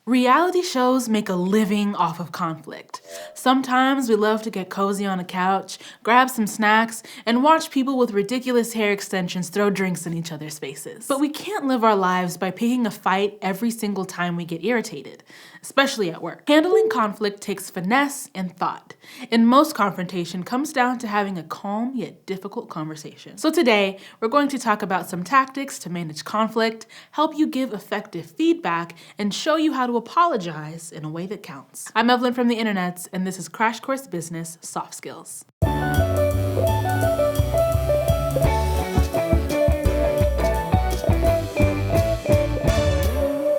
Reality shows make a living off of conflict. Sometimes we love to get cozy on a couch, grab some snacks, and watch people with ridiculous hair extensions throw drinks in each other's faces. But we can't live our lives by picking a fight every single time we get irritated, especially at work. Handling conflict takes finesse and thought, and most confrontation comes down to having a calm yet difficult conversation. So today, we're going to talk about some tactics to manage conflict, help you give effective feedback, and show you how to apologize in a way that counts. I'm Evelyn from the internets, and this is Crash Course Business Soft Skills.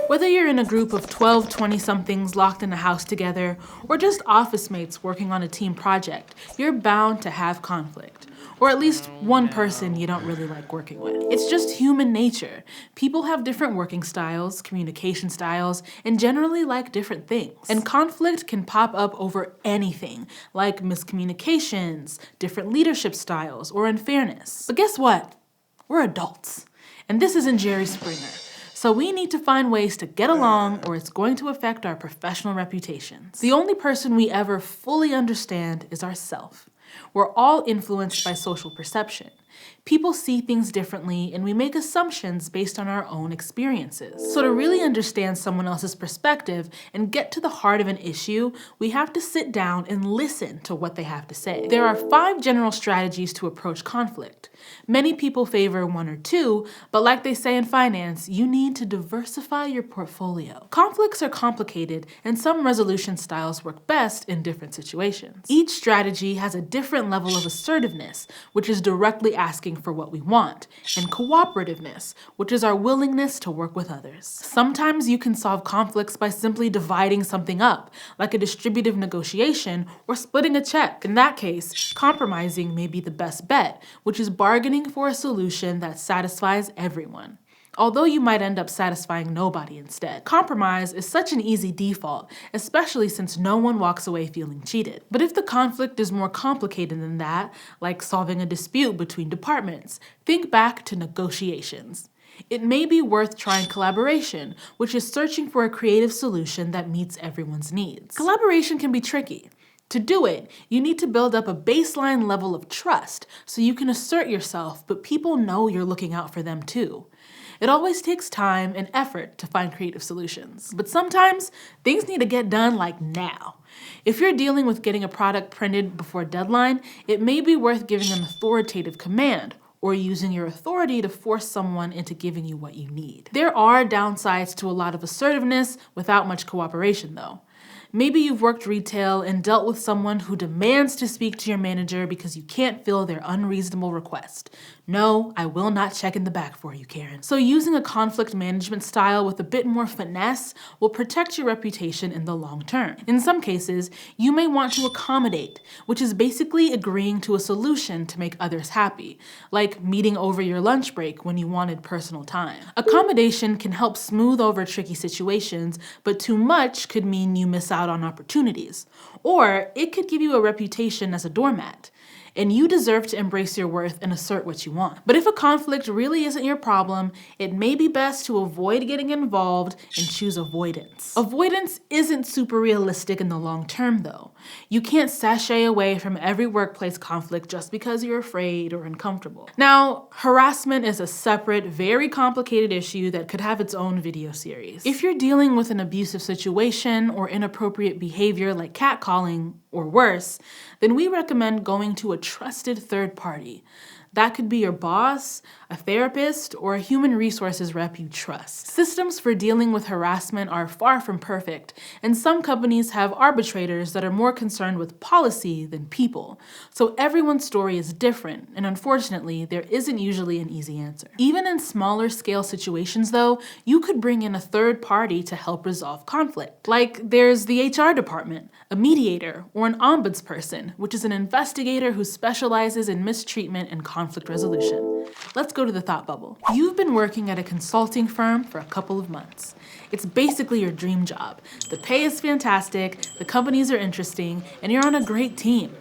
Whether you're in a group of 12 20-somethings locked in a house together, or just office mates working on a team project, you're bound to have conflict. Or at least one person you don't really like working with. It's just human nature. People have different working styles, communication styles, and generally like different things. And conflict can pop up over anything, like miscommunications, different leadership styles, or unfairness. But guess what? We're adults. And this isn't Jerry Springer. So we need to find ways to get along, or it's going to affect our professional reputations. The only person we ever fully understand is ourselves. We're all influenced by social perception. People see things differently, and we make assumptions based on our own experiences. So to really understand someone else's perspective and get to the heart of an issue, we have to sit down and listen to what they have to say. There are 5 general strategies to approach conflict. Many people favor 1 or 2, but like they say in finance, you need to diversify your portfolio. Conflicts are complicated, and some resolution styles work best in different situations. Each strategy has a different level of assertiveness, which is directly asking for what we want, and cooperativeness, which is our willingness to work with others. Sometimes you can solve conflicts by simply dividing something up, like a distributive negotiation or splitting a check. In that case, compromising may be the best bet, which is bargaining for a solution that satisfies everyone. Although you might end up satisfying nobody instead. Compromise is such an easy default, especially since no one walks away feeling cheated. But if the conflict is more complicated than that, like solving a dispute between departments, think back to negotiations. It may be worth trying collaboration, which is searching for a creative solution that meets everyone's needs. Collaboration can be tricky. To do it, you need to build up a baseline level of trust so you can assert yourself, but people know you're looking out for them too. It always takes time and effort to find creative solutions. But sometimes, things need to get done like now. If you're dealing with getting a product printed before deadline, it may be worth giving an authoritative command, or using your authority to force someone into giving you what you need. There are downsides to a lot of assertiveness without much cooperation though. Maybe you've worked retail and dealt with someone who demands to speak to your manager because you can't fill their unreasonable request. No, I will not check in the back for you, Karen. So using a conflict management style with a bit more finesse will protect your reputation in the long term. In some cases, you may want to accommodate, which is basically agreeing to a solution to make others happy, like meeting over your lunch break when you wanted personal time. Accommodation can help smooth over tricky situations, but too much could mean you miss out on opportunities. Or it could give you a reputation as a doormat. And you deserve to embrace your worth and assert what you want. But if a conflict really isn't your problem, it may be best to avoid getting involved and choose avoidance. Avoidance isn't super realistic in the long term though. You can't sashay away from every workplace conflict just because you're afraid or uncomfortable. Now, harassment is a separate, very complicated issue that could have its own video series. If you're dealing with an abusive situation or inappropriate behavior like catcalling, or worse, then we recommend going to a trusted third party. That could be your boss, a therapist, or a human resources rep you trust. Systems for dealing with harassment are far from perfect, and some companies have arbitrators that are more concerned with policy than people. So everyone's story is different, and unfortunately, there isn't usually an easy answer. Even in smaller scale situations though, you could bring in a third party to help resolve conflict. Like there's the HR department, a mediator, or an ombudsperson, which is an investigator who specializes in mistreatment and conflict resolution. Let's go to the thought bubble. You've been working at a consulting firm for a couple of months. It's basically your dream job. The pay is fantastic, the companies are interesting, and you're on a great team.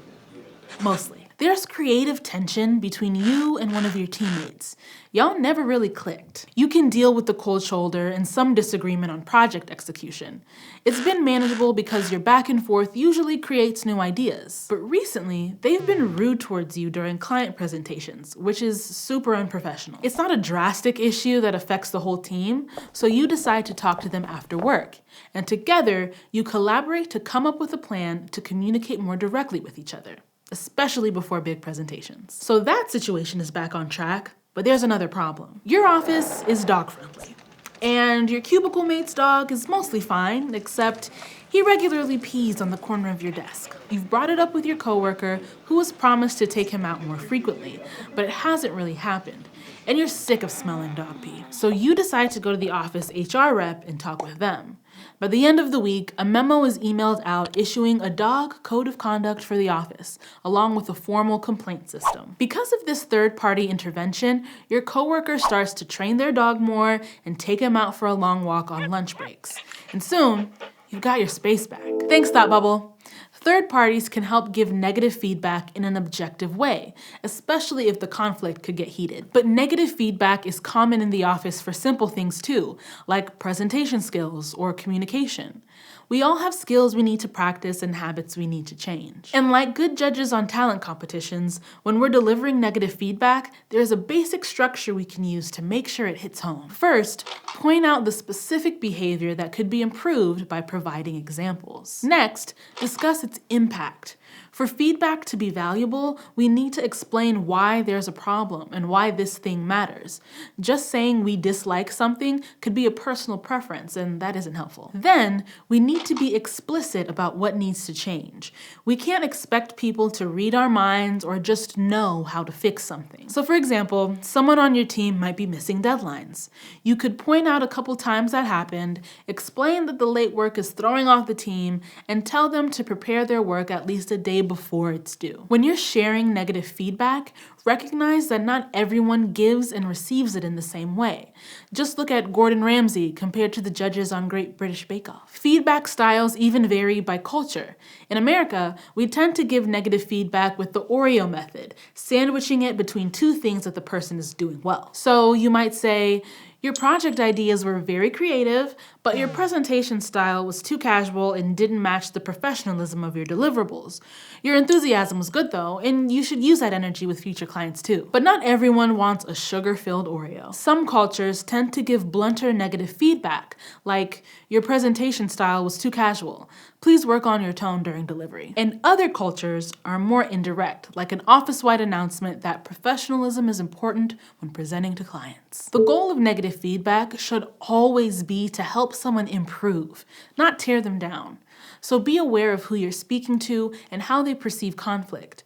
Mostly. There's creative tension between you and one of your teammates. Y'all never really clicked. You can deal with the cold shoulder and some disagreement on project execution. It's been manageable because your back and forth usually creates new ideas. But recently, they've been rude towards you during client presentations, which is super unprofessional. It's not a drastic issue that affects the whole team, so you decide to talk to them after work. And together, you collaborate to come up with a plan to communicate more directly with each other, especially before big presentations. So that situation is back on track, but there's another problem. Your office is dog-friendly, and your cubicle mate's dog is mostly fine, except he regularly pees on the corner of your desk. You've brought it up with your coworker, who was promised to take him out more frequently, but it hasn't really happened, and you're sick of smelling dog pee. So you decide to go to the office HR rep and talk with them. By the end of the week, a memo is emailed out issuing a dog code of conduct for the office, along with a formal complaint system. Because of this third-party intervention, your coworker starts to train their dog more and take him out for a long walk on lunch breaks. And soon, you've got your space back. Thanks, Thought Bubble. Third parties can help give negative feedback in an objective way, especially if the conflict could get heated. But negative feedback is common in the office for simple things too, like presentation skills or communication. We all have skills we need to practice and habits we need to change. And like good judges on talent competitions, when we're delivering negative feedback, there's a basic structure we can use to make sure it hits home. First, point out the specific behavior that could be improved by providing examples. Next, discuss its impact. For feedback to be valuable, we need to explain why there's a problem and why this thing matters. Just saying we dislike something could be a personal preference, and that isn't helpful. Then, we need to be explicit about what needs to change. We can't expect people to read our minds or just know how to fix something. So for example, someone on your team might be missing deadlines. You could point out a couple times that happened, explain that the late work is throwing off the team, and tell them to prepare their work at least a day before it's due. When you're sharing negative feedback, recognize that not everyone gives and receives it in the same way. Just look at Gordon Ramsay compared to the judges on Great British Bake Off. Feedback styles even vary by culture. In America, we tend to give negative feedback with the Oreo method, sandwiching it between two things that the person is doing well. So you might say, your project ideas were very creative, but your presentation style was too casual and didn't match the professionalism of your deliverables. Your enthusiasm was good though, and you should use that energy with future clients too. But not everyone wants a sugar-filled Oreo. Some cultures tend to give blunter negative feedback, like your presentation style was too casual. Please work on your tone during delivery. And other cultures are more indirect, like an office-wide announcement that professionalism is important when presenting to clients. The goal of negative feedback should always be to help someone improve, not tear them down. So be aware of who you're speaking to and how they perceive conflict.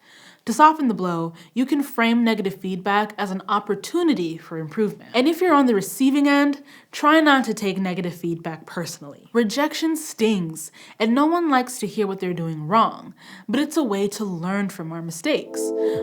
To soften the blow, you can frame negative feedback as an opportunity for improvement. And if you're on the receiving end, try not to take negative feedback personally. Rejection stings, and no one likes to hear what they're doing wrong, but it's a way to learn from our mistakes.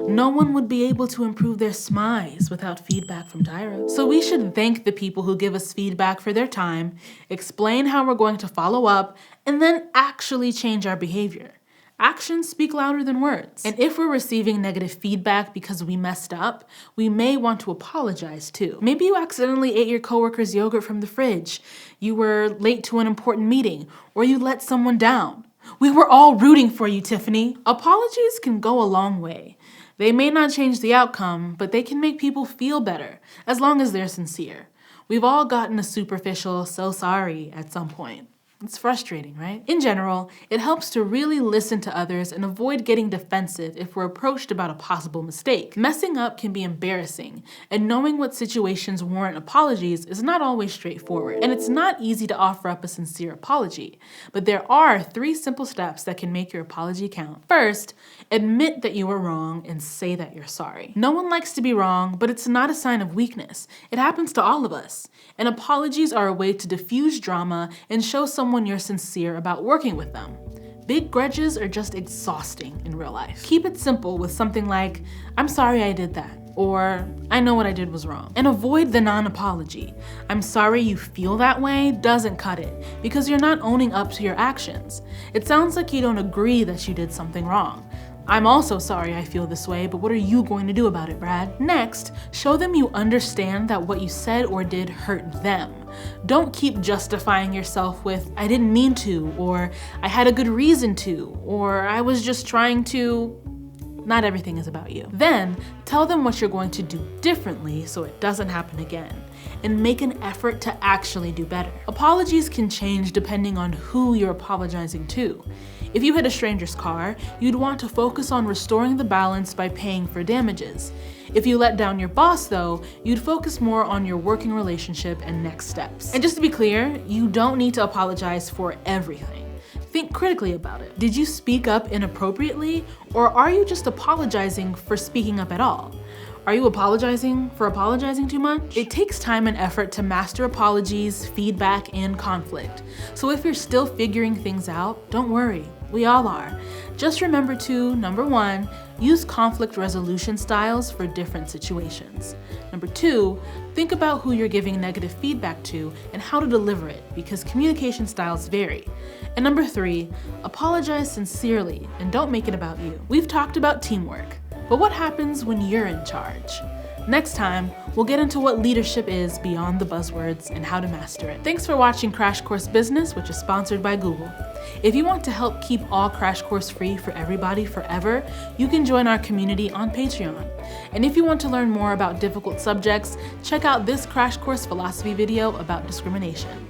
No one would be able to improve their smize without feedback from Tyra. So we should thank the people who give us feedback for their time, explain how we're going to follow up, and then actually change our behavior. Actions speak louder than words. And if we're receiving negative feedback because we messed up, we may want to apologize too. Maybe you accidentally ate your coworker's yogurt from the fridge, you were late to an important meeting, or you let someone down. We were all rooting for you, Tiffany. Apologies can go a long way. They may not change the outcome, but they can make people feel better, as long as they're sincere. We've all gotten a superficial "so sorry" at some point. It's frustrating, right? In general, it helps to really listen to others and avoid getting defensive if we're approached about a possible mistake. Messing up can be embarrassing, and knowing what situations warrant apologies is not always straightforward. And it's not easy to offer up a sincere apology, but there are 3 simple steps that can make your apology count. First, admit that you were wrong and say that you're sorry. No one likes to be wrong, but it's not a sign of weakness. It happens to all of us. And apologies are a way to diffuse drama and show someone you're sincere about working with them. Big grudges are just exhausting in real life. Keep it simple with something like, "I'm sorry I did that," or "I know what I did was wrong." And avoid the non-apology. "I'm sorry you feel that way" doesn't cut it, because you're not owning up to your actions. It sounds like you don't agree that you did something wrong. I'm also sorry I feel this way, but what are you going to do about it, Brad? Next, show them you understand that what you said or did hurt them. Don't keep justifying yourself with, I didn't mean to, or I had a good reason to, or I was just trying to. Not everything is about you. Then, tell them what you're going to do differently so it doesn't happen again, and make an effort to actually do better. Apologies can change depending on who you're apologizing to. If you hit a stranger's car, you'd want to focus on restoring the balance by paying for damages. If you let down your boss though, you'd focus more on your working relationship and next steps. And just to be clear, you don't need to apologize for everything. Think critically about it. Did you speak up inappropriately, or are you just apologizing for speaking up at all? Are you apologizing for apologizing too much? It takes time and effort to master apologies, feedback, and conflict. So if you're still figuring things out, don't worry, we all are. Just remember to, number 1, use conflict resolution styles for different situations. Number 2, think about who you're giving negative feedback to and how to deliver it, because communication styles vary. And number 3, apologize sincerely and don't make it about you. We've talked about teamwork, but what happens when you're in charge? Next time, we'll get into what leadership is beyond the buzzwords and how to master it. Thanks for watching Crash Course Business, which is sponsored by Google. If you want to help keep all Crash Course free for everybody forever, you can join our community on Patreon. And if you want to learn more about difficult subjects, check out this Crash Course philosophy video about discrimination.